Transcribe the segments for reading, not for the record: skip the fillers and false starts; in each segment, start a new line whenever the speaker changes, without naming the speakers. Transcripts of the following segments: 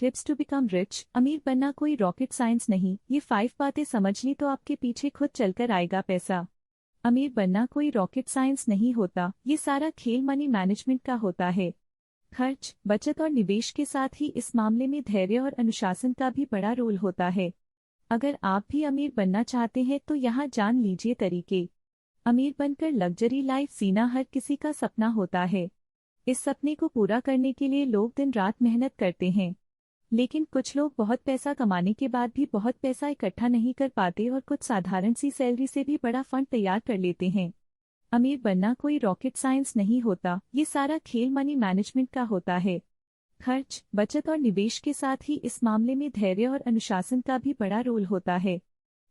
Tips to become rich. अमीर बनना कोई रॉकेट साइंस नहीं, ये 5 बातें समझ ली तो आपके पीछे खुद चलकर आएगा पैसा। अमीर बनना कोई रॉकेट साइंस नहीं होता, ये सारा खेल मनी मैनेजमेंट का होता है। खर्च, बचत और निवेश के साथ ही इस मामले में धैर्य और अनुशासन का भी बड़ा रोल होता है। अगर आप भी अमीर बनना चाहते हैं तो यहाँ जान लीजिए तरीके। अमीर बनकर लग्जरी लाइफ जीना हर किसी का सपना होता है। इस सपने को पूरा करने के लिए लोग दिन रात मेहनत करते हैं, लेकिन कुछ लोग बहुत पैसा कमाने के बाद भी बहुत पैसा इकट्ठा नहीं कर पाते और कुछ साधारण सी सैलरी से भी बड़ा फंड तैयार कर लेते हैं। अमीर बनना कोई रॉकेट साइंस नहीं होता, ये सारा खेल मनी मैनेजमेंट का होता है। खर्च, बचत और निवेश के साथ ही इस मामले में धैर्य और अनुशासन का भी बड़ा रोल होता है।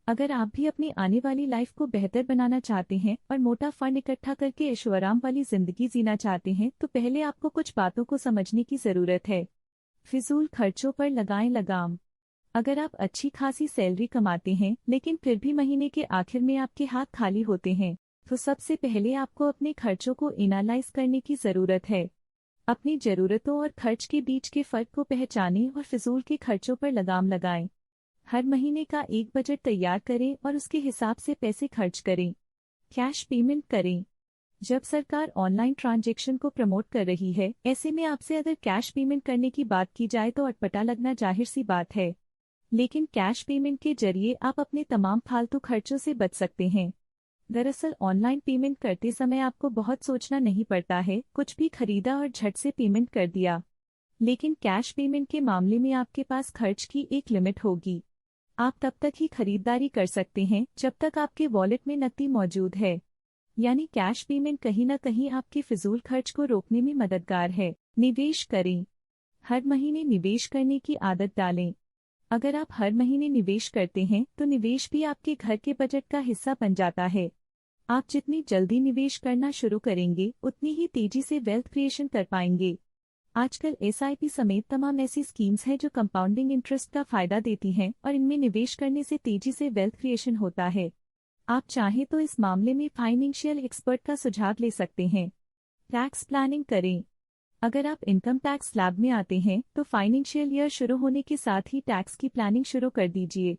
अगर आप भी अपनी आने वाली लाइफ को बेहतर बनाना चाहते हैं और मोटा फंड इकट्ठा करके ऐशोआराम वाली जिंदगी जीना चाहते हैं तो पहले आपको कुछ बातों को समझने की जरूरत है। फिजूल खर्चों पर लगाएं लगाम। अगर आप अच्छी खासी सैलरी कमाते हैं लेकिन फिर भी महीने के आखिर में आपके हाथ खाली होते हैं तो सबसे पहले आपको अपने खर्चों को एनालाइज करने की जरूरत है। अपनी जरूरतों और खर्च के बीच के फर्क को पहचानें और फिजूल के खर्चों पर लगाम लगाएं। हर महीने का एक बजट तैयार करें और उसके हिसाब से पैसे खर्च करें। कैश पेमेंट करें। जब सरकार ऑनलाइन ट्रांजैक्शन को प्रमोट कर रही है, ऐसे में आपसे अगर कैश पेमेंट करने की बात की जाए तो अटपटा लगना जाहिर सी बात है, लेकिन कैश पेमेंट के जरिए आप अपने तमाम फालतू खर्चों से बच सकते हैं। दरअसल ऑनलाइन पेमेंट करते समय आपको बहुत सोचना नहीं पड़ता है, कुछ भी खरीदा और झट से पेमेंट कर दिया। लेकिन कैश पेमेंट के मामले में आपके पास खर्च की एक लिमिट होगी। आप तब तक ही खरीदारी कर सकते हैं जब तक आपके वॉलेट में नकदी मौजूद है, यानी कैश पेमेंट कहीं न कहीं आपके फिजूल खर्च को रोकने में मददगार है। निवेश करें। हर महीने निवेश करने की आदत डालें। अगर आप हर महीने निवेश करते हैं तो निवेश भी आपके घर के बजट का हिस्सा बन जाता है। आप जितनी जल्दी निवेश करना शुरू करेंगे उतनी ही तेजी से वेल्थ क्रिएशन कर पाएंगे। आजकल एसआईपी समेत तमाम ऐसी स्कीम्स हैं जो कंपाउंडिंग इंटरेस्ट का फायदा देती हैं और इनमें निवेश करने से तेजी से वेल्थ क्रिएशन होता है। आप चाहें तो इस मामले में फाइनेंशियल एक्सपर्ट का सुझाव ले सकते हैं। टैक्स प्लानिंग करें। अगर आप इनकम टैक्स स्लैब में आते हैं तो फाइनेंशियल ईयर शुरू होने के साथ ही टैक्स की प्लानिंग शुरू कर दीजिए।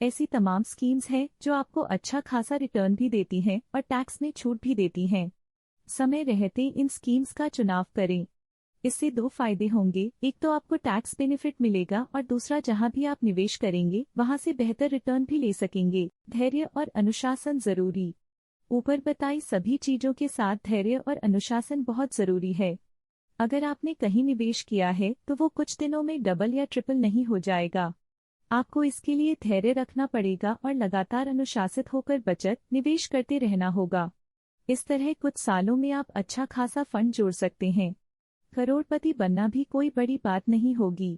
ऐसी तमाम स्कीम्स हैं जो आपको अच्छा खासा रिटर्न भी देती हैं और टैक्स में छूट भी देती हैं। समय रहते इन स्कीम्स का चुनाव करें। इससे 2 फायदे होंगे, एक तो आपको टैक्स बेनिफिट मिलेगा और दूसरा जहां भी आप निवेश करेंगे वहां से बेहतर रिटर्न भी ले सकेंगे। धैर्य और अनुशासन जरूरी। ऊपर बताई सभी चीजों के साथ धैर्य और अनुशासन बहुत जरूरी है। अगर आपने कहीं निवेश किया है तो वो कुछ दिनों में डबल या ट्रिपल नहीं हो जाएगा। आपको इसके लिए धैर्य रखना पड़ेगा और लगातार अनुशासित होकर बचत निवेश करते रहना होगा। इस तरह कुछ सालों में आप अच्छा खासा फंड जोड़ सकते हैं। करोड़पति बनना भी कोई बड़ी बात नहीं होगी।